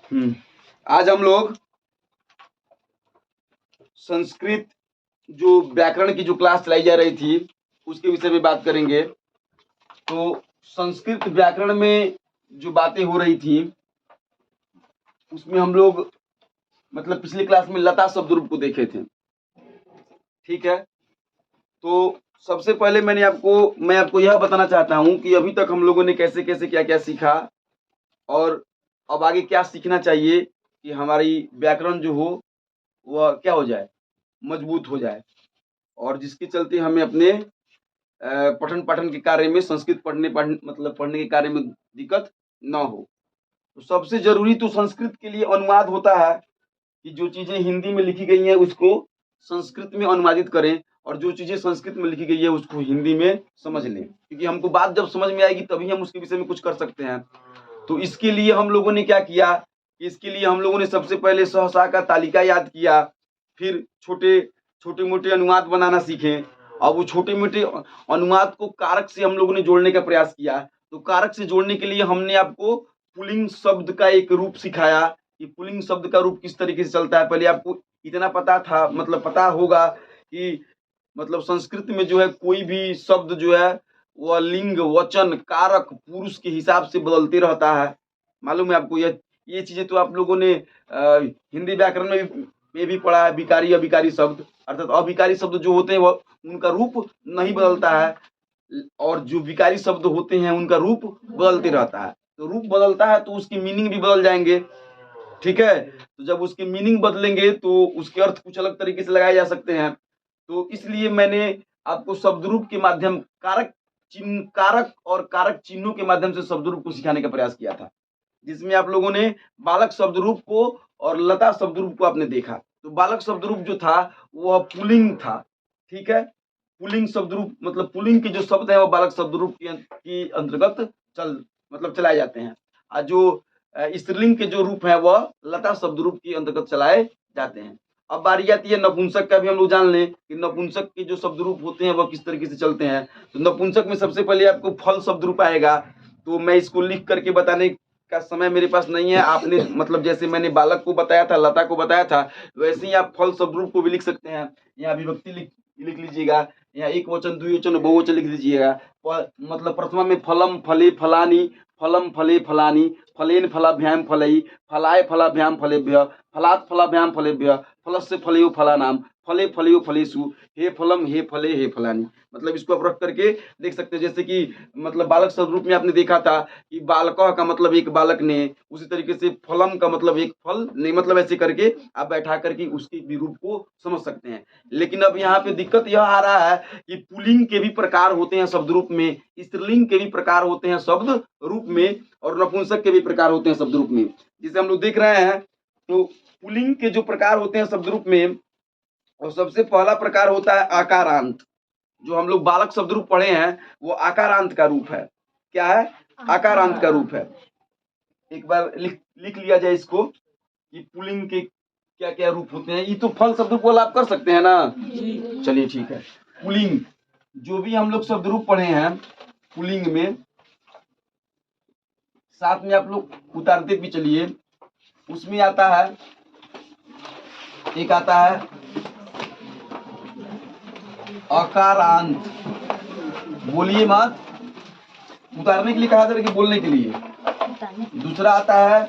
आज हम लोग संस्कृत जो व्याकरण की जो क्लास चलाई जा रही थी उसके विषय में बात करेंगे। तो संस्कृत व्याकरण में जो बातें हो रही थी उसमें हम लोग मतलब पिछली क्लास में लता शब्द रूप को देखे थे। ठीक है, तो सबसे पहले मैं आपको यह बताना चाहता हूं कि अभी तक हम लोगों ने कैसे कैसे क्या क्या सीखा और अब आगे क्या सीखना चाहिए कि हमारी व्याकरण जो हो वह क्या हो जाए, मजबूत हो जाए, और जिसके चलते हमें अपने पठन पाठन के कार्य में संस्कृत पढ़ने के कार्य में दिक्कत ना हो। तो सबसे जरूरी तो संस्कृत के लिए अनुवाद होता है कि जो चीजें हिंदी में लिखी गई हैं उसको संस्कृत में अनुवादित करें और जो चीजें संस्कृत में लिखी गई है उसको हिंदी में समझ लें, क्योंकि हमको बात जब समझ में आएगी तभी हम उसके विषय में कुछ कर सकते हैं। तो इसके लिए हम लोगों ने क्या किया, इसके लिए हम लोगों ने सबसे पहले सहसा का तालिका याद किया, फिर छोटे छोटे मोटे अनुवाद बनाना सीखे। अब वो छोटे मोटे अनुवाद को कारक से हम लोगों ने जोड़ने का प्रयास किया। तो कारक से जोड़ने के लिए हमने आपको पुल्लिंग शब्द का एक रूप सिखाया कि पुल्लिंग शब्द का रूप किस तरीके से चलता है। पहले आपको इतना पता था, मतलब पता होगा कि मतलब संस्कृत में जो है कोई भी शब्द जो है वह लिंग वचन कारक पुरुष के हिसाब से बदलते रहता है। मालूम है आपको? ये चीजें तो आप लोगों ने हिंदी व्याकरण में भी पढ़ा है। विकारी अभिकारी शब्द अर्थात अभिकारी शब्द जो होते हैं वह उनका रूप नहीं बदलता है और जो विकारी शब्द होते हैं उनका रूप बदलते रहता है। तो रूप बदलता है तो उसकी मीनिंग भी बदल जाएंगे। ठीक है, तो जब उसके मीनिंग बदलेंगे तो उसके अर्थ कुछ अलग तरीके से लगाए जा सकते हैं। तो इसलिए मैंने आपको शब्द रूप के माध्यम कारक चिन्ह कारक और कारक चिन्हों के माध्यम से शब्द रूप को सिखाने का प्रयास किया था, जिसमें आप लोगों ने बालक शब्द रूप को और लता शब्द रूप को आपने देखा। तो बालक शब्द रूप जो था वह पुल्लिंग था। ठीक है, पुल्लिंग शब्द रूप मतलब पुल्लिंग के जो शब्द है वह बालक शब्द रूप के अंतर्गत चलाए जाते हैं और जो स्त्रीलिंग के जो रूप है वह लता शब्द रूप के अंतर्गत चलाए जाते हैं। अब बारी आती है नपुंसक का भी हम लोग जान लें कि नपुंसक के जो शब्द रूप होते हैं वह किस तरीके से चलते हैं। तो नपुंसक में सबसे पहले आपको फल शब्द रूप आएगा। तो मैं इसको लिख करके बताने का समय मेरे पास नहीं है। आपने मतलब जैसे मैंने बालक को बताया था, लता को बताया था, वैसे ही आप फल शब्द रूप को भी लिख सकते हैं। यहाँ विभक्ति लिख लीजिएगा, यहाँ एक वचन द्विवचन बहुवचन लिख दीजिएगा। मतलब प्रथमा में फलम फले फलानी, फलम फले फलानी, फलेन फलाभ्याम फलई, फलाय फलाभ्याम फलेभ्य, फलात फलाभ्याम फलेभ्य, फलस्य फलयो फलानाम, फले फलयो फलेषु, हे फलम हे फले हे फलानी। मतलब इसको आप रख करके देख सकते हैं। जैसे कि मतलब बालक स्वरूप में आपने देखा था कि बालक का मतलब एक बालक ने, उसी तरीके से फलम का मतलब एक फल ने, मतलब ऐसे करके आप बैठा करके उसके भी रूप को समझ सकते हैं। लेकिन अब यहाँ पे दिक्कत यह आ रहा है कि पुल्लिंग के भी प्रकार होते हैं शब्द रूप में, स्त्रीलिंग के भी प्रकार होते हैं शब्द रूप में, और नपुंसक के भी प्रकार होते हैं शब्द रूप में। जिसे हम लोग देख रहे हैं तो पुल्लिंग के जो प्रकार होते हैं शब्द रूप में, और सबसे पहला प्रकार होता है आकारांत। जो हम लोग बालक शब्द रूप पढ़े हैं वो आकारांत का रूप है। क्या है? आकारांत का रूप है। एक बार लिख लिया जाए इसको कि पुल्लिंग के क्या क्या रूप होते हैं। ये तो फल शब्द रूप वाला आप कर सकते हैं ना? चलिए ठीक है। पुल्लिंग जो भी हम लोग शब्द रूप पढ़े हैं पुल्लिंग में, साथ में आप लोग उतारते भी चलिए। उसमें आता है, एक आता है अकारांत। बोलिए मत, उतारने के लिए कहा था कि बोलने के लिए। दूसरा आता है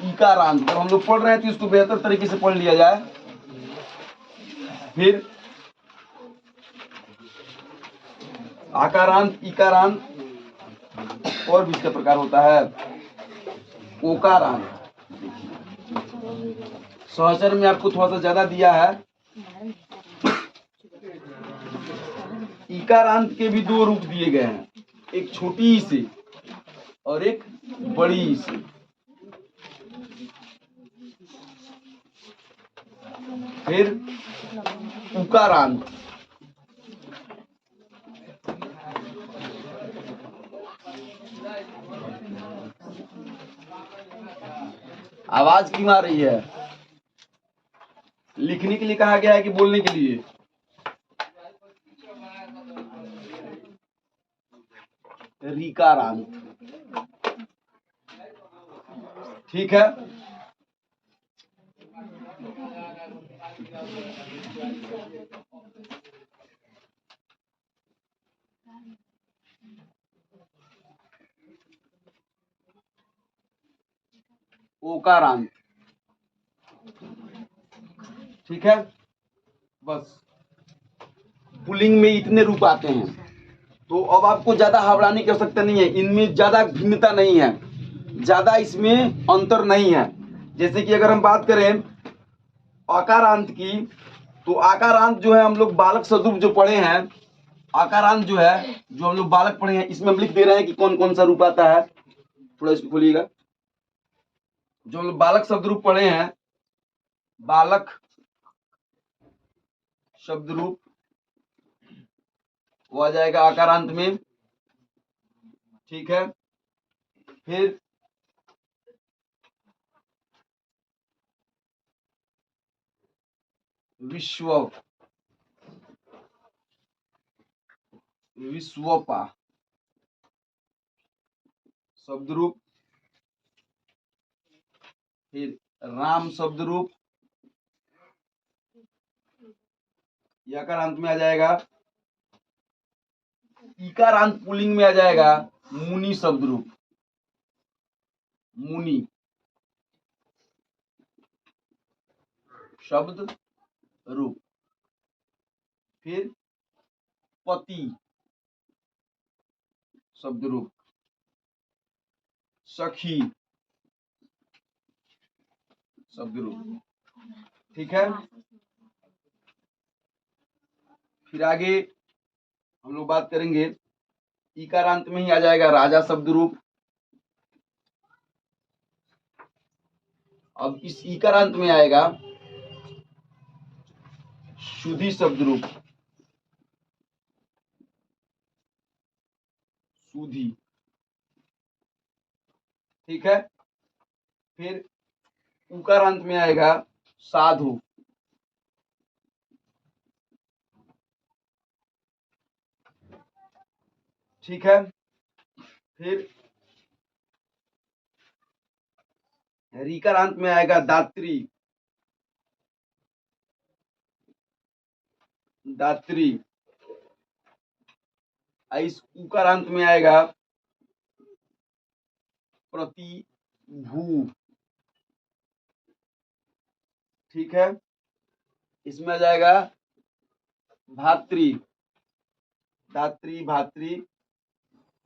इकारांत। जब हम लोग पढ़ रहे हैं तो इसको बेहतर तरीके से पढ़ लिया जाए। फिर आकारांत, इकारांत, और भी इसका प्रकार होता है ओकारांत। सहचर में आपको थोड़ा सा ज्यादा दिया है। इकारांत के भी दो रूप दिए गए हैं, एक छोटी सी और एक बड़ी सी। फिर उकारांत, आवाज क्यों आ रही है? लिखने के लिए कहा गया है कि बोलने के लिए? रिकारांत। ठीक है। ओकारांत, ठीक है। बस पुल्लिंग में इतने रूप आते हैं, तो अब आपको ज्यादा घबराने की आवश्यकता नहीं है। इनमें ज्यादा भिन्नता नहीं है, ज्यादा इसमें अंतर नहीं है। जैसे कि अगर हम बात करें आकारांत की, तो आकारांत जो है हम लोग बालक सदरूप जो पढ़े हैं, आकारांत जो है जो हम लोग बालक पढ़े हैं, इसमें हम लिख दे रहे हैं कि कौन कौन सा रूप आता है। थोड़ा इसको खोलिएगा। जो हम लोग बालक शब्द रूप पढ़े हैं, बालक शब्द रूप, वो आ जाएगा आकारांत में, ठीक है। फिर विश्वपा शब्द रूप, फिर राम शब्द रूप, यकारांत में आ जाएगा। इकारांत पुल्लिंग में आ जाएगा मुनि शब्द रूप, मुनि शब्द रूप। फिर पति शब्द रूप, सखी शब्द रूप, ठीक है। फिर आगे हम लोग बात करेंगे, इकारांत में ही आ जाएगा राजा शब्द रूप। अब इस इकारांत में आएगा सुधी शब्द रूप, सुधी, ठीक है। फिर उकारांत में आएगा साधु, ठीक है। फिर रीकारांत में आएगा दात्री, दात्री। इस उकारांत में आएगा प्रतिभू, ठीक है। इसमें आ जाएगा भात्री, दात्री भात्री।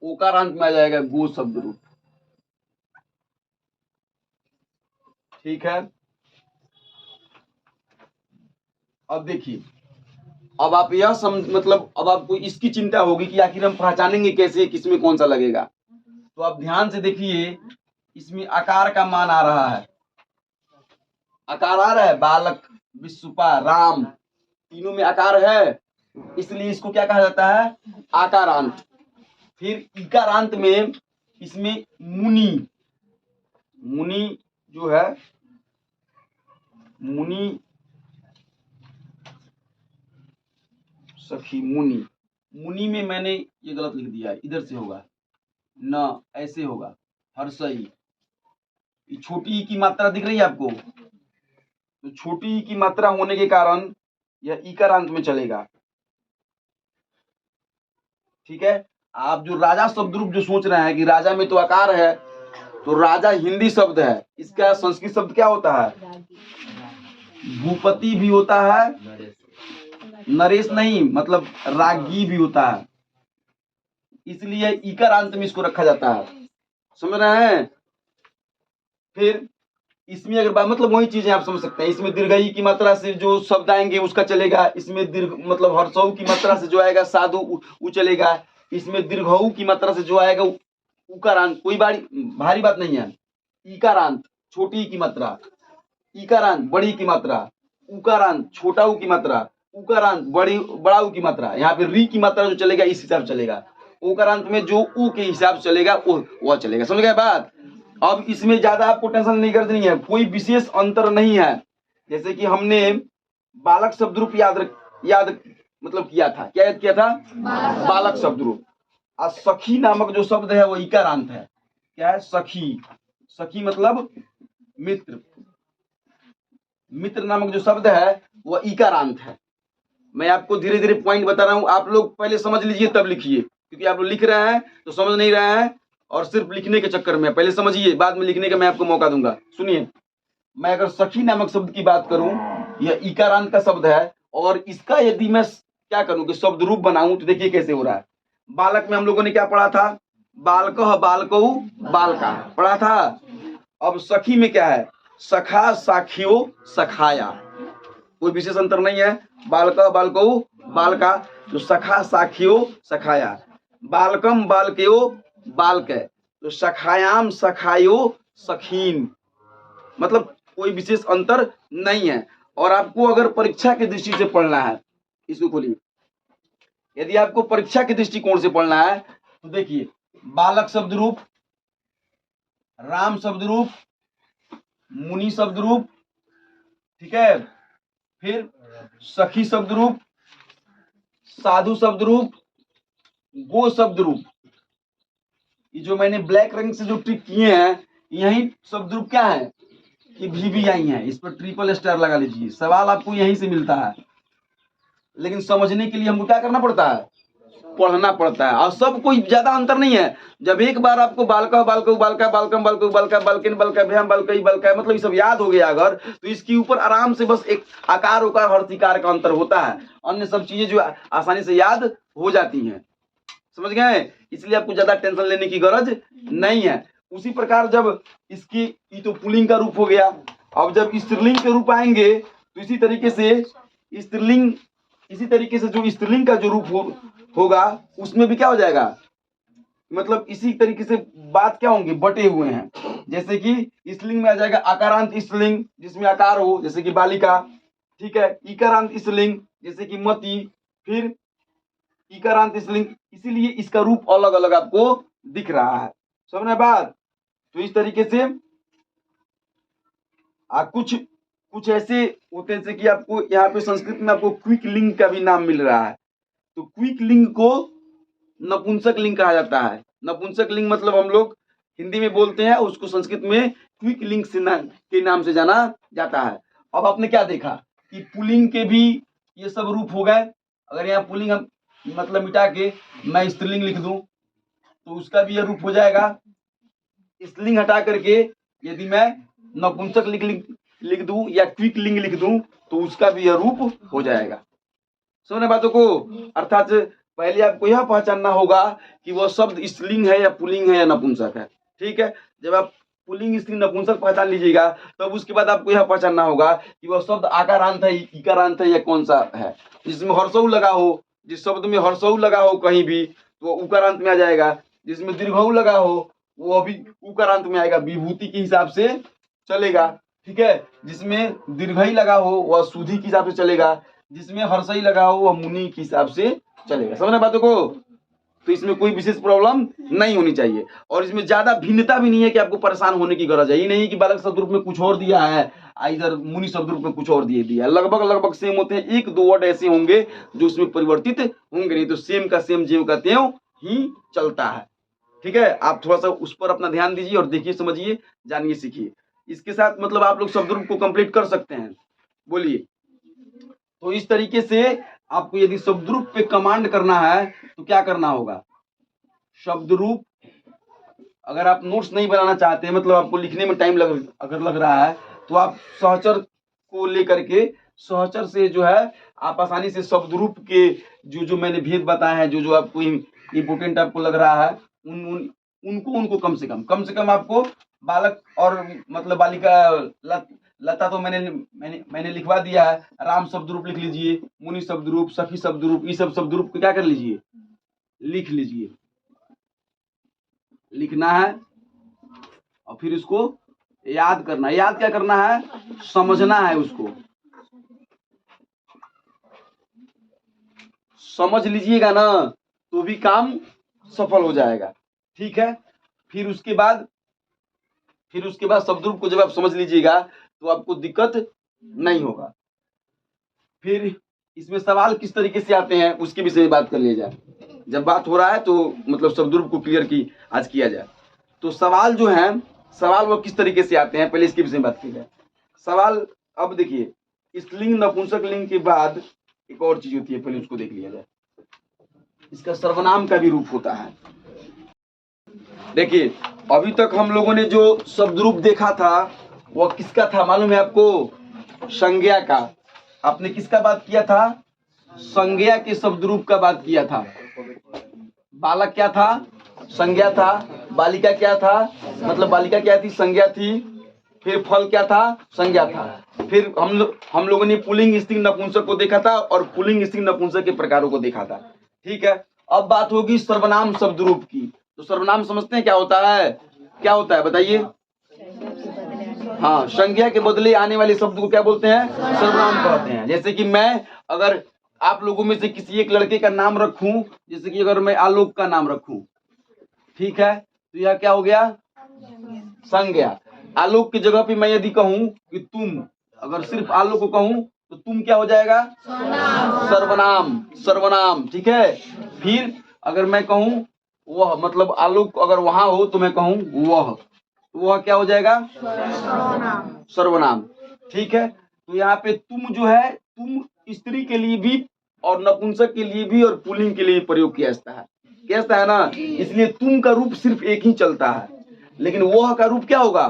ओकारांत में आ जाएगा गो शब्द रूप, ठीक है। अब देखिए, अब आप यह मतलब अब आपको इसकी चिंता होगी कि आखिर हम पहचानेंगे कैसे किसमें कौन सा लगेगा। तो आप ध्यान से देखिए, इसमें आकार का मान आ रहा है, आकार आ रहा है, बालक, विश्वपा, राम, तीनों में आकार है, इसलिए इसको क्या कहा जाता है, आकारांत। फिर इकारांत में इसमें मुनि, मुनि जो है, मुनि सखी, मुनि, मुनि में मैंने ये गलत लिख दिया है, इधर से होगा न, ऐसे होगा, हर्षई। छोटी ई की मात्रा दिख रही है आपको, तो छोटी ई की मात्रा होने के कारण यह इकारांत में चलेगा, ठीक है। आप जो राजा शब्द रूप जो सोच रहे हैं कि राजा में तो आकार है, तो राजा हिंदी शब्द है, इसका संस्कृत शब्द क्या होता है, भूपति भी होता है, नरेश नहीं, मतलब रागी भी होता है, इसलिए इकारांत में इसको रखा जाता है, समझ रहे हैं। फिर इसमें अगर मतलब वही चीजें आप समझ सकते हैं, इसमें दीर्घई की मात्रा से जो शब्द आएंगे उसका चलेगा, इसमें दीर्घ मतलब हर्षऊ की मात्रा से जो आएगा साधु वो चलेगा, इसमें दीर्घऊ की मात्रा से जो आएगा उकारांत, कोई भारी बात नहीं है। इकारांत छोटी की मात्रा, इकारांत बड़ी की मात्रा, उकारांत छोटा ऊ की मात्रा, उकारांत बड़ा ऊ की मात्रा। यहाँ पे री की मात्रा जो चलेगा इस हिसाब से चलेगा, उकारांत में जो ऊ के हिसाब से चलेगा वह चलेगा, समझ गए बात। अब इसमें ज्यादा आपको टेंशन नहीं करनी है, कोई विशेष अंतर नहीं है। जैसे कि हमने बालक शब्द रूप याद मतलब किया था, क्या याद किया था, बालक शब्द रूप। सखी नामक जो शब्द है वो इकारांत है, क्या है, सखी, सखी मतलब मित्र। मित्र नामक जो शब्द है वह ईकारांत है। मैं आपको धीरे धीरे पॉइंट बता रहा हूं, आप लोग पहले समझ लीजिए तब लिखिए, क्योंकि आप लोग लिख रहे हैं तो समझ नहीं रहे हैं और सिर्फ लिखने के चक्कर में। पहले समझिए, बाद में लिखने का मैं आपको मौका दूंगा। सुनिए, मैं अगर सखी नामक शब्द की बात करूं, यह ईकारांत का शब्द है और इसका यदि मैं क्या करूं कि शब्द रूप बनाऊं तो देखिए कैसे हो रहा है। बालक में हम लोगों ने क्या पढ़ा था? बालकः बालकौ बालका पढ़ा था। अब सखी में क्या है? सखा साखियो सखाया, कोई विशेष अंतर नहीं है। बालकः बालकौ बालका, तो सखा साखियो सखाया। बालकम बालकयो बालकै, तो सखायाम सखायो सखीन, मतलब कोई विशेष अंतर नहीं है। और आपको अगर परीक्षा की दृष्टि से पढ़ना है, इसको खोलिए, यदि आपको परीक्षा के दृष्टिकोण से पढ़ना है तो देखिए, बालक शब्द रूप, राम शब्द रूप, मुनि शब्द रूप, ठीक है, फिर सखी शब्द रूप, साधु शब्द रूप, गो शब्द रूप। ये जो मैंने ब्लैक रंग से जो टिक किए हैं, यही शब्द रूप क्या है कि भी आई है। इस पर ट्रिपल स्टार लगा लीजिए, सवाल आपको यहीं से मिलता है। लेकिन समझने के लिए हमको क्या करना पड़ता है? पढ़ना पड़ता है। और सब कोई ज्यादा अंतर नहीं है। जब एक बार आपको बालका बालको बालका बालकम बालको बालका बालकिन बालका भ्याम बालकई बालका मतलब ये सब याद हो गया अगर, तो इसके ऊपर आराम से बस एक आकार उकार हर्षिकार का अंतर होता है, अन्य सब चीजें जो आसानी से याद हो जाती हैं। समझ गए? इसलिए आपको ज्यादा टेंशन लेने की गरज नहीं है। उसी प्रकार जब इसकी, ये तो पुल्लिंग का रूप हो गया, अब जब स्त्रीलिंग के रूप आएंगे तो इसी तरीके से स्त्रीलिंग, इसी तरीके से जो स्त्रीलिंग का जो रूप होगा उसमें भी क्या हो जाएगा, मतलब इसी तरीके से बात क्या होंगे, बटे हुए हैं। जैसे कि स्त्रीलिंग में आ जाएगा आकारांत स्त्रीलिंग जिसमें आकार हो, जैसे कि बालिका, ठीक है, इकारांत स्त्रीलिंग जैसे कि मति, फिर इकारांत स्त्रीलिंग, इसीलिए इसका रूप अलग अलग आपको दिख रहा है। समझ बात? तो इस तरीके से कुछ कुछ ऐसे होते हैं, जैसे कि आपको यहाँ पे संस्कृत में आपको क्विक लिंग का भी नाम मिल रहा है। तो क्विक लिंग को नपुंसक लिंग कहा जाता है। नपुंसक लिंग मतलब हम लोग हिंदी में बोलते हैं, उसको संस्कृत में क्विक लिंग के नाम से जाना जाता है। अब आपने क्या देखा कि पुल्लिंग के भी ये सब रूप हो गए। अगर यहाँ पुल्लिंग हम मतलब मिटा के मैं स्त्रीलिंग लिख दूं तो उसका भी यह रूप हो जाएगा। स्त्रीलिंग हटा करके यदि मैं नपुंसक लिख दूं या क्विक लिंग लिख दूं तो उसका भी यह रूप हो जाएगा। समझने बातों को? अर्थात पहले आपको यह पहचानना होगा कि वह शब्द स्त्रीलिंग है या पुल्लिंग है या नपुंसक है। ठीक है, जब आप पुल्लिंग स्त्रीलिंग नपुंसक पहचान लीजिएगा तब उसके बाद आपको यह पहचानना होगा कि वह शब्द आकारांत है, इकारांत है या कौन सा है। जिसमें हर्षऊ लगा हो, जिस शब्द में हर्षऊ लगा हो कहीं भी तो उकारांत में आ जाएगा। जिसमें दीर्घऊ लगा हो वो अभी उकारांत में आएगा, विभूति के हिसाब से चलेगा। ठीक है, जिसमें दीर्घई लगा हो वह सुधि के हिसाब से चलेगा, जिसमें हर्षई लगा हो वह मुनि के हिसाब से चलेगा। समझना बातों को? तो इसमें कोई विशेष प्रॉब्लम नहीं होनी चाहिए और इसमें ज्यादा भिन्नता भी नहीं है कि आपको परेशान होने की गरज है। ये नहीं कि बालक शब्द रूप में कुछ और दिया है, इधर मुनि शब्द रूप में कुछ और दिया है। लगभग लगभग सेम होते हैं। एक दो वर्ड ऐसे होंगे जो उसमें परिवर्तित होंगे, नहीं तो सेम का सेम ज्यों का त्यों ही चलता है। ठीक है, आप थोड़ा सा उस पर अपना ध्यान दीजिए और देखिए, समझिए, जानिए, सीखिए। इसके साथ मतलब आप लोग शब्द रूप को कंप्लीट कर सकते हैं। बोलिए। तो इस तरीके से आपको यदि शब्द रूप पे कमांड करना है तो क्या करना होगा? शब्द रूप अगर आप नोट्स नहीं बनाना चाहते हैं, मतलब आपको लिखने में टाइम अगर लग रहा है तो आप सहचर को लेकर के, सहचर से जो है आप आसानी से शब्द रूप के जो मैंने भेद बताए हैं, जो आपको इम्पोर्टेंट आपको लग रहा है उनको कम से कम आपको बालक और मतलब बालिका, लता तो मैंने लिखवा दिया है। राम शब्द रूप लिख लीजिए, मुनि शब्द रूप, सखी शब्द रूप, ये सब शब्द रूप को क्या कर लीजिए, लिख लीजिए। लिखना है और फिर उसको याद करना है। याद क्या करना है? समझना है। उसको समझ लीजिएगा ना तो भी काम सफल हो जाएगा। ठीक है, फिर उसके बाद शब्द रूप को जब आप समझ लीजिएगा तो आपको दिक्कत नहीं होगा। फिर इसमें सवाल किस तरीके से आते हैं उसके विषय में बात कर लिया जाए। जब बात हो रहा है तो मतलब शब्द रूप को क्लियर की आज किया जाए। तो सवाल जो है सवाल वो किस तरीके से आते हैं, पहले इसके विषय में बात की जाए। सवाल अब देखिए, स्त्रीलिंग नपुंसक लिंग के बाद एक और चीज होती है, पहले उसको देख लिया जाए। इसका सर्वनाम का भी रूप होता है। देखिए, अभी तक हम लोगों ने जो शब्द रूप देखा था वह किसका था मालूम है आपको? संज्ञा का। आपने किसका बात किया था? संज्ञा के शब्द रूप का बात किया था। बालक क्या था? संज्ञा था। बालिका क्या था? मतलब बालिका क्या थी? संज्ञा थी। फिर फल क्या था? संज्ञा था। फिर हम लोगों ने पुल्लिंग स्त्रीलिंग नपुंसक को देखा था और पुल्लिंग स्त्रीलिंग नपुंसक के प्रकारों को देखा था। ठीक है, अब बात होगी सर्वनाम शब्द रूप की। तो सर्वनाम समझते हैं क्या होता है? क्या होता है बताइए? हाँ, संज्ञा के बदले आने वाले शब्द को क्या बोलते हैं? सर्वनाम कहते हैं। जैसे कि मैं अगर आप लोगों में से किसी एक लड़के का नाम रखूं, जैसे कि अगर मैं आलोक का नाम रखूं, ठीक है, तो यह क्या हो गया? संज्ञा। आलोक की जगह पे मैं यदि कहूं कि तुम, अगर सिर्फ आलोक को कहूं तो तुम क्या हो जाएगा? सर्वनाम। सर्वनाम, ठीक है। फिर अगर मैं कहूं वह, मतलब आलोक अगर वहां हो तो मैं कहूं वह, तो वह क्या हो जाएगा? सर्वनाम। ठीक है, तो यहाँ पे तुम जो है, तुम स्त्री के लिए भी और नपुंसक के लिए भी और पुल्लिंग के लिए प्रयोग किया जाता है। कैसा है ना? इसलिए तुम का रूप सिर्फ एक ही चलता है, लेकिन वह का रूप क्या होगा?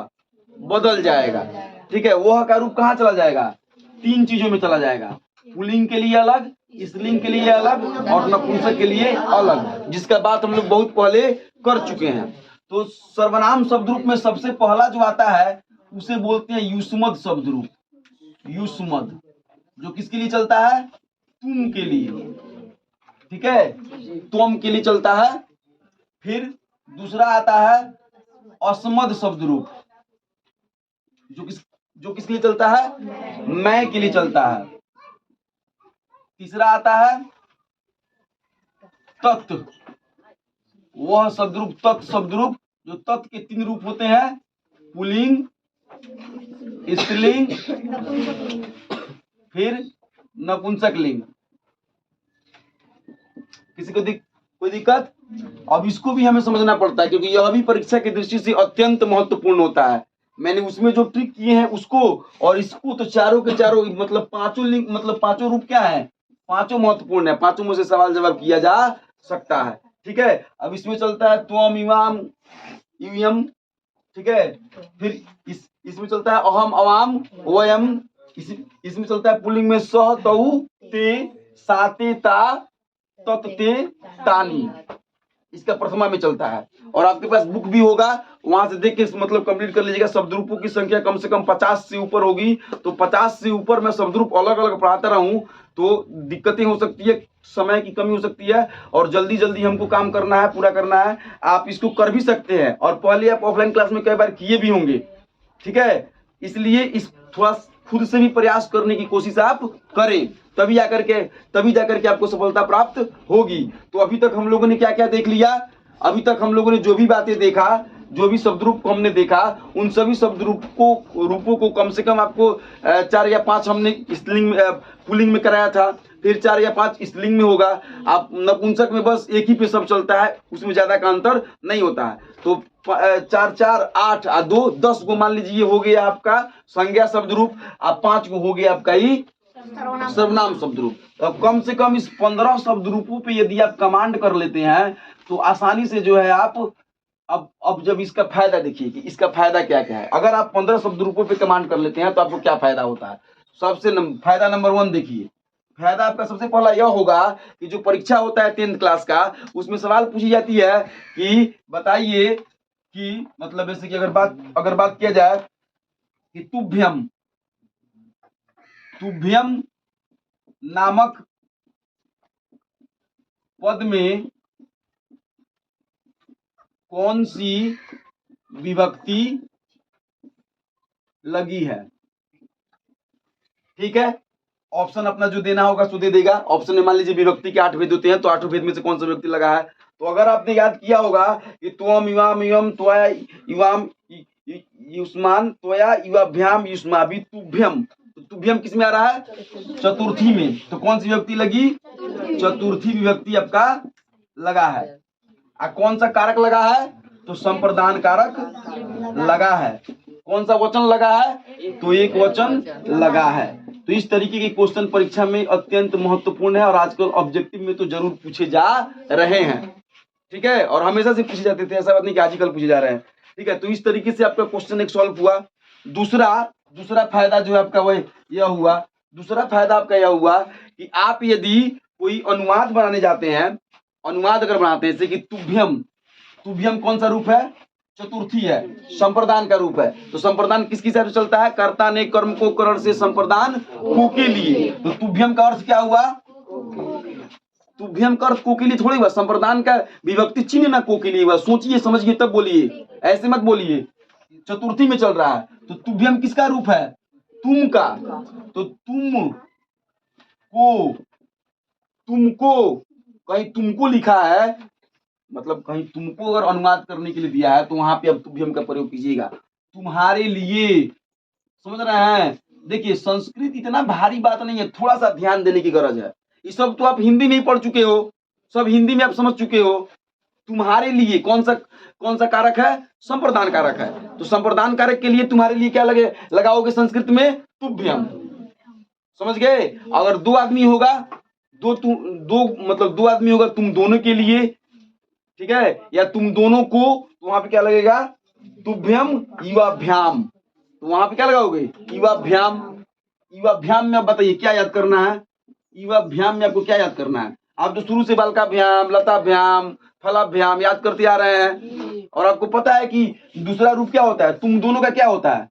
बदल जाएगा। ठीक है, वह का रूप कहाँ चला जाएगा? तीन चीजों में चला जाएगा। पुल्लिंग के लिए अलग, स्त्रीलिंग के लिए अलग और नपुंसक के लिए अलग, जिसका बात हम लोग बहुत पहले कर चुके हैं। तो सर्वनाम शब्द रूप में सबसे पहला जो आता है उसे बोलते हैं युष्मद शब्द रूप। युष्मद, जो किसके लिए चलता है? तुम के लिए। ठीक है, तुम के लिए चलता है। फिर दूसरा आता है अस्मद शब्द रूप, जो किसके लिए चलता है? मैं के लिए चलता है। तीसरा आता है तत्, वह शब्द रूप, तत् शब्द रूप, जो तत् के तीन रूप होते हैं, पुल्लिंग, स्त्रीलिंग, फिर नपुंसक लिंग। किसी को कोई दिक्कत? अब इसको भी हमें समझना पड़ता है, क्योंकि यह भी परीक्षा की दृष्टि से अत्यंत महत्वपूर्ण होता है। मैंने उसमें जो ट्रिक किए हैं उसको और इसको, तो चारों के चारों, मतलब पांचों लिंग, मतलब पांचों रूप क्या है? पांचों महत्वपूर्ण है। पांचों में से सवाल जवाब किया जा सकता है। ठीक है, अब इसमें चलता है त्वम, इमाम, यूयम। ठीक है, फिर इसमें चलता है अहम, अवाम, वयम। इसमें चलता है पुल्लिंग में सह, तऊ, ते, साते, ता, तत्, ते, तानी। इसका प्रथमा में चलता है। और आपके पास बुक भी होगा, वहां से देख के मतलब कंप्लीट कर लीजिएगा। शब्द रूपों की संख्या कम से कम 50 से ऊपर होगी, तो 50 से ऊपर मैं शब्द रूप अलग अलग पढ़ाता रहूं तो दिक्कतें हो सकती है, समय की कमी हो सकती है, और जल्दी जल्दी हमको काम करना है, पूरा करना है। आप इसको कर भी सकते हैं, और पहले आप ऑफलाइन क्लास में कई बार किए भी होंगे। ठीक है, इसलिए इस थोड़ा खुद से भी प्रयास करने की कोशिश आप करें, तभी जाकर के आपको सफलता प्राप्त होगी। तो अभी तक हम लोगों ने क्या क्या देख लिया? अभी तक हम लोगों ने जो भी बातें देखा, जो भी शब्द रूप को हमने देखा, उन सभी शब्द रूपों को कम से कम आपको 4 या 5 हमने स्त्रीलिंग पुल्लिंग में कराया था, फिर 4 या 5 स्त्रीलिंग में होगा। आप नपुंसक में बस एक ही पे सब चलता है, उसमें ज्यादा का अंतर नहीं होता है। तो 4 4 8 और 2 10 को मान लीजिए हो गया आपका संज्ञा शब्द रूप, और 5 को हो गया आपका ही सर्वनाम शब्द रूप। अब कम से कम इस 15 शब्द रूपों पे यदि आप कमांड कर लेते हैं तो आसानी से जो है आप, अब जब इसका फायदा देखिए कि इसका फायदा क्या क्या है। अगर आप 15 शब्द रूपों पे कमांड कर लेते हैं तो आपको क्या फायदा होता है? सबसे फायदा नंबर 1 देखिए, फायदा आपका सबसे पहला यह होगा कि जो परीक्षा होता है 10th क्लास का, उसमें सवाल पूछी जाती है कि बताइए कि मतलब जैसे कि अगर बात किया जाए कि तुभ्यम नामक पद में कौन सी विभक्ति लगी है? ठीक है, ऑप्शन अपना जो देना होगा सो दे देगा। ऑप्शन में मान लीजिए विभक्ति के 8 भेद होते हैं, तो 8 भेद में से कौन सा विभक्ति लगा है? तो अगर आपने याद किया होगा कि त्वम, इवाम, इवम, त्वया, इवाम, युष्मान, त्वया, इवाभ्याम, युष्माभि, तुभ्यम। तो तुभ्यम किस में आ रहा है? चतुर्थी में। तो कौन सी विभक्ति लगी? चतुर्थी विभक्ति आपका लगा है। कौन सा कारक लगा है? तो संप्रदान कारक लगा है। कौन सा वचन लगा है? तो एक वचन लगा है। तो इस तरीके के क्वेश्चन परीक्षा में अत्यंत महत्वपूर्ण है और आजकल ऑब्जेक्टिव में तो जरूर पूछे जा रहे हैं। ठीक है, और हमेशा से पूछे जाते थे, ऐसा बात नहीं कि आजकल पूछे जा रहे हैं। ठीक है, तो इस तरीके से आपका क्वेश्चन एक सॉल्व हुआ। दूसरा फायदा जो है आपका वह यह हुआ, दूसरा फायदा आपका यह हुआ कि आप यदि कोई अनुवाद बनाने जाते हैं, अनुवाद अगर बनाते हैं जैसे कि तुभ्यम कौन सा रूप है? चतुर्थी है, संप्रदान का रूप है। तो संप्रदान किसकी हिसाब से चलता है? कर्ता ने कर्म को करण से संप्रदान को के लिए। तो तुभ्यम का अर्थ क्या हुआ? तुभ्यम का अर्थ को के लिए थोड़ी हुआ, संप्रदान का विभक्ति चिन्ह ना को के लिए हुआ। सोचिए समझिए तब बोलिए, ऐसे मत बोलिए। चतुर्थी में चल रहा है तो तुभ्यम किसका रूप है? तुम का। तो तुमको कहीं तुमको लिखा है, मतलब कहीं तुमको अगर अनुवाद करने के लिए दिया है तो वहां पे अब तुभ्यम का प्रयोग कीजिएगा। तुम्हारे लिए, समझ रहे हैं? देखिए संस्कृत इतना भारी बात नहीं है, थोड़ा सा ध्यान देने की गरज है। ये सब तो आप हिंदी में ही पढ़ चुके हो, सब हिंदी में आप समझ चुके हो। तुम्हारे लिए कौन सा कारक है? संप्रदान कारक है। तो संप्रदान कारक के लिए तुम्हारे लिए क्या लगाओगे संस्कृत में? तुभ्यम। समझ गए? अगर दो आदमी होगा, दो आदमी होगा तुम दोनों के लिए, ठीक है, या तुम दोनों को, तो वहां पे क्या लगेगा? तुभ्यम युवाभ्याम। तो वहां पे क्या लगाओगे? युवाभ्याम। युवाभ्याम में आप बताइए क्या याद करना है? युवाभ्याम में आपको क्या याद करना है? आप जो शुरू से बालकाभ्याम, लताभ्याम, फलाभ्याम याद करते आ रहे हैं, और आपको पता है कि दूसरा रूप क्या होता है? तुम दोनों का क्या होता है?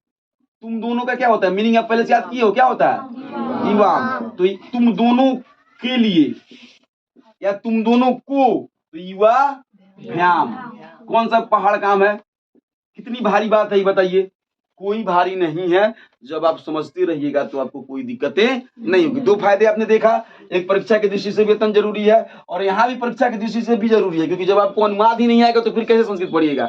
तुम दोनों का क्या होता है? मीनिंग आप पहले से याद किए हो, क्या होता है? युवाम। तो तुम दोनों के लिए या तुम दोनों को, तो युवाभ्याम। कौन सा पहाड़ काम है? कितनी भारी बात है ये बताइए? कोई भारी नहीं है। जब आप समझते रहिएगा तो आपको कोई दिक्कतें नहीं होगी। दो फायदे आपने देखा, एक परीक्षा की दृष्टि से वेतन जरूरी है और यहाँ भी परीक्षा की दृष्टि से भी जरूरी है, क्योंकि जब आपको अनुवाद ही नहीं आएगा तो फिर कैसे संस्कृत पढ़िएगा?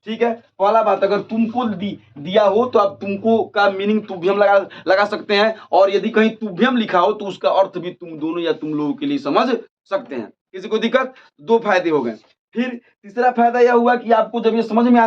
ठीक है, पहला बात, अगर तुमको दिया हो तो आप तुमको का मीनिंग तुभ्यम लगा सकते हैं, और यदि कहीं तुभ्यम लिखा हो तो उसका अर्थ भी तुम दोनों या तुम लोगों के लिए समझ सकते हैं। किसी को दिक्कत? दो फायदे हो गए। फिर तीसरा फायदा यह हुआ कि आपको जब ये समझ में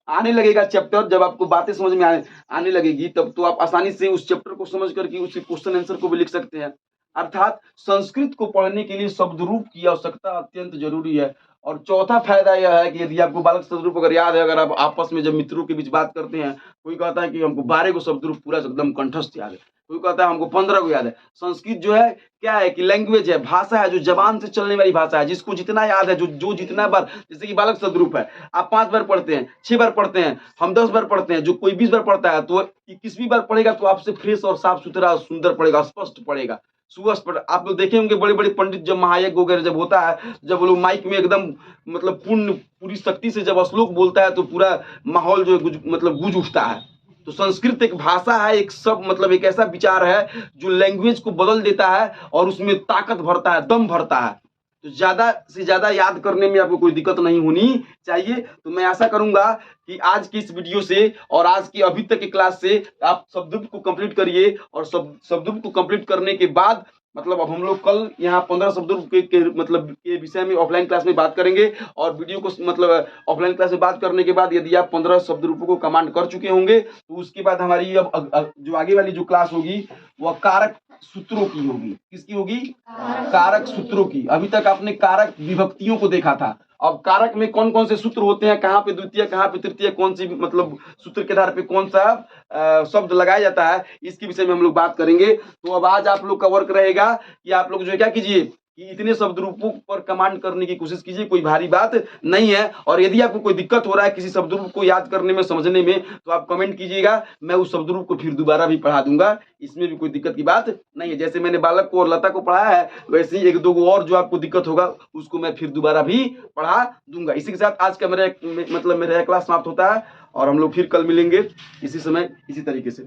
आने लगेगा चैप्टर, जब आपको बातें समझ में आने लगेगी, तब तो आप आसानी से उस चैप्टर को समझ करके उसके क्वेश्चन आंसर को भी लिख सकते हैं। अर्थात संस्कृत को पढ़ने के लिए शब्द रूप की आवश्यकता अत्यंत जरूरी है। और चौथा फायदा यह है कि यदि आपको बालक शब्द रूप अगर याद है, अगर आप आपस में जब मित्रों के बीच बात करते हैं, कोई कहता है कि हमको 12 को शब्द रूप पूरा एकदम कंठस्थ याद है, कोई कहता है हमको 15 को याद है। संस्कृत जो है क्या है कि लैंग्वेज है, भाषा है, जो जबान से चलने वाली भाषा है, जिसको जितना याद है, जो जितना बार, जैसे कि बालक शब्द रूप है, आप 5 बार पढ़ते हैं, 6 बार पढ़ते हैं, हम 10 बार पढ़ते हैं, जो कोई 20 बार पढ़ता है तो 21वीं बार पढ़ेगा तो आपसे फ्रेश और साफ सुथरा सुंदर पड़ेगा, स्पष्ट पड़ेगा, सुस्पष्ट। आप लोग देखे होंगे बड़े बड़े पंडित जब महायज्ञ वगैरह जब होता है, जब वो लोग माइक में एकदम मतलब पूरी शक्ति से जब श्लोक बोलता है तो पूरा माहौल जो मतलब गूंज उठता है। तो संस्कृत एक भाषा है, एक सब मतलब एक ऐसा विचार है जो लैंग्वेज को बदल देता है और उसमें ताकत भरता है, दम भरता है। तो ज्यादा से ज्यादा याद करने में आपको कोई दिक्कत नहीं होनी चाहिए। तो मैं आशा करूंगा कि आज की इस वीडियो से और आज की अभी तक की क्लास से आप शब्द को कंप्लीट करिए, और शब्द को कंप्लीट करने के बाद मतलब अब हम लोग कल यहाँ 15 शब्दों के मतलब के विषय में ऑफलाइन क्लास में बात करेंगे, और वीडियो को मतलब ऑफलाइन क्लास में बात करने के बाद यदि आप 15 शब्द रूपों को कमांड कर चुके होंगे तो उसके बाद हमारी अब जो आगे वाली जो क्लास होगी वह कारक सूत्रों की होगी। किसकी होगी? कारक सूत्रों की। अभी तक आपने कारक विभक्तियों को देखा था, अब कारक में कौन कौन से सूत्र होते हैं, कहाँ पे द्वितीय कहाँ पे तृतीय, कौन सी मतलब सूत्र के आधार पे कौन सा शब्द लगाया जाता है, इसके विषय में हम लोग बात करेंगे। तो अब आज आप लोग का वर्क रहेगा कि आप लोग जो है क्या कीजिए कि इतने शब्द रूपों पर कमांड करने की कोशिश कीजिए, कोई भारी बात नहीं है। और यदि आपको कोई दिक्कत हो रहा है किसी शब्द रूप को याद करने में, समझने में, तो आप कमेंट कीजिएगा, मैं उस शब्द रूप को फिर दोबारा भी पढ़ा दूंगा, इसमें भी कोई दिक्कत की बात नहीं है। जैसे मैंने बालक को और लता को पढ़ाया है, वैसे ही एक दो और जो आपको दिक्कत होगा उसको मैं फिर दोबारा भी पढ़ा दूंगा। इसी के साथ आज का मेरा क्लास समाप्त होता है, और हम लोग फिर कल मिलेंगे इसी समय इसी तरीके से।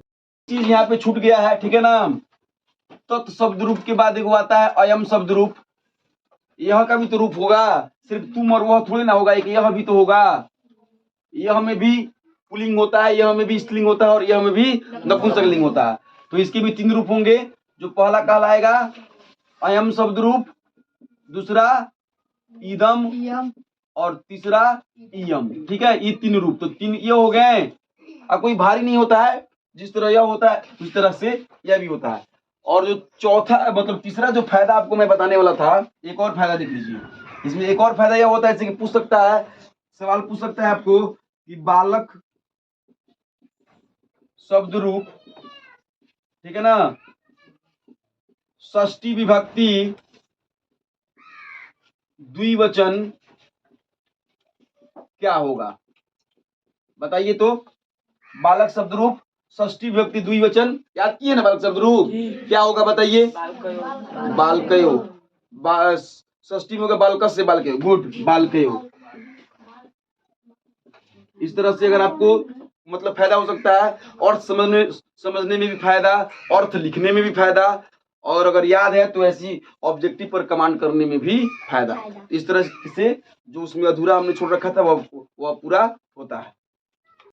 चीज यहाँ पे छूट गया है, ठीक है ना? तत् शब्द रूप के बाद एक आता है अयम शब्द रूप। यह का भी तो रूप होगा, सिर्फ तुम और वह थोड़ी ना होगा, एक यह भी तो होगा। यह में भी पुल्लिंग होता है, यह में भी स्त्रीलिंग होता है, और यह में भी नपुंसकलिंग होता है। तो इसके भी 3 रूप होंगे। जो पहला कहलाएगा अयम शब्द रूप, दूसरा इदम, और तीसरा इयम। ठीक है, ये 3 रूप, तो 3 ये हो गए। अब कोई भारी नहीं होता है, जिस तरह यह होता है उस तरह से यह भी होता है। और जो चौथा मतलब तीसरा जो फायदा आपको मैं बताने वाला था, एक और फायदा देख लीजिए। इसमें एक और फायदा यह होता है, जैसे कि पूछ सकता है, सवाल पूछ सकता है आपको कि बालक शब्द रूप, ठीक है ना, षष्ठी विभक्ति द्विवचन क्या होगा? बताइए तो। बालक शब्द रूप षष्ठी विभक्ति द्विवचन याद किए ना? बालक शब्द रूप क्या होगा बताइए? बालकयो। षष्ठी में होगा बालकस से बालकयो। गुड, बालकयो। इस तरह से अगर आपको मतलब फायदा हो सकता है, और समझने में भी फायदा, अर्थ लिखने में भी फायदा, और अगर याद है तो ऐसी ऑब्जेक्टिव पर कमांड करने में भी फायदा। इस तरह से जो उसमें अधूरा हमने छोड़ रखा था वह पूरा होता है।